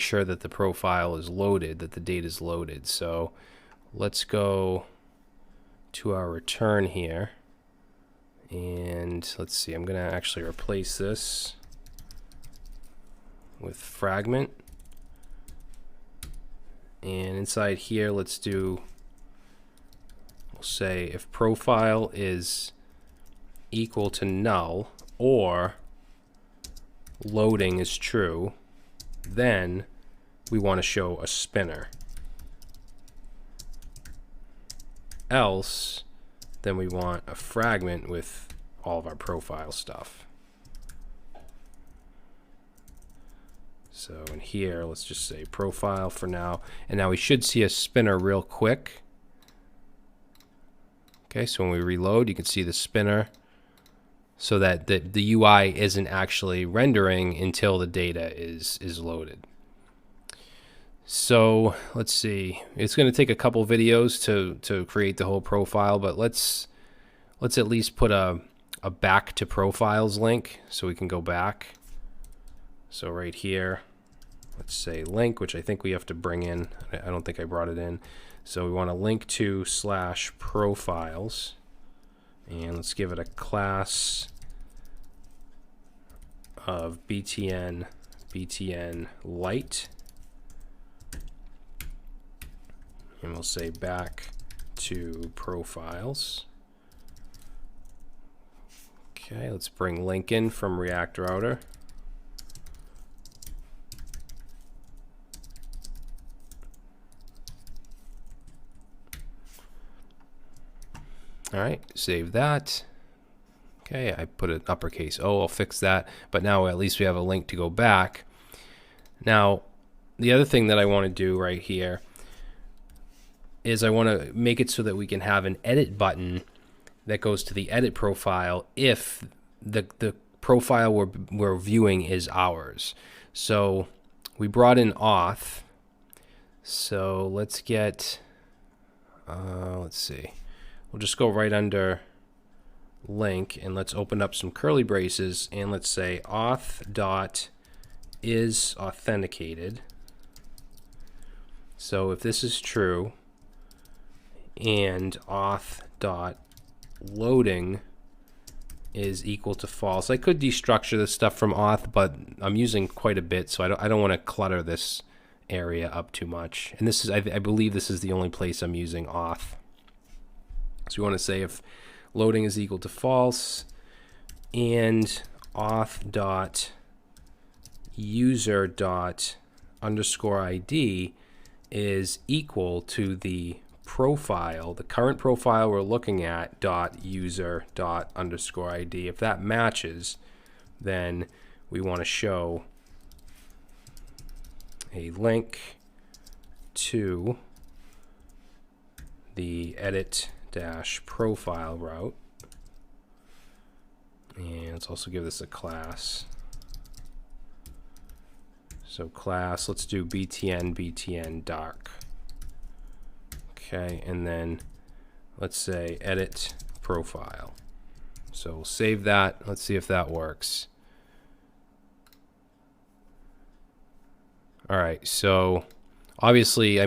sure that the profile is loaded, that the data is loaded. So let's go to our return here. And let's see, I'm going to actually replace this with fragment. And inside here, we'll say if profile is equal to null or loading is true, then we want to show a spinner. Else, then we want a fragment with all of our profile stuff. So in here, let's just say profile for now. And now we should see a spinner real quick. Okay, so when we reload, you can see the spinner, so that the UI isn't actually rendering until the data is loaded. So let's see, it's going to take a couple videos to create the whole profile, but let's at least put a back to profiles link so we can go back. So right here, let's say link, which I think we have to bring in. I don't think I brought it in. So we want to link to /profiles, and let's give it a class of btn light. And we'll say back to profiles. Okay, let's bring link in from React Router. All right, save that. Okay, I put an uppercase O, I'll fix that. But now at least we have a link to go back. Now, the other thing that I want to do right here is I want to make it so that we can have an edit button that goes to the edit profile if the profile we're viewing is ours. So we brought in auth. So let's get, let's see. We'll just go right under link and let's open up some curly braces and let's say auth.is authenticated. So if this is true, and auth.loading is equal to false. I could destructure this stuff from auth, but I'm using quite a bit, so I don't want to clutter this area up too much. And this is, I believe this is the only place I'm using auth. So we want to say if loading is equal to false and auth.user._ID is equal to the profile, the current profile we're looking at, .user._ID. If that matches, then we want to show a link to the edit-profile route. And let's also give this a class. So class, let's do btn dark. Okay, and then let's say edit profile. So we'll save that. Let's see if that works. All right, so obviously, I mean,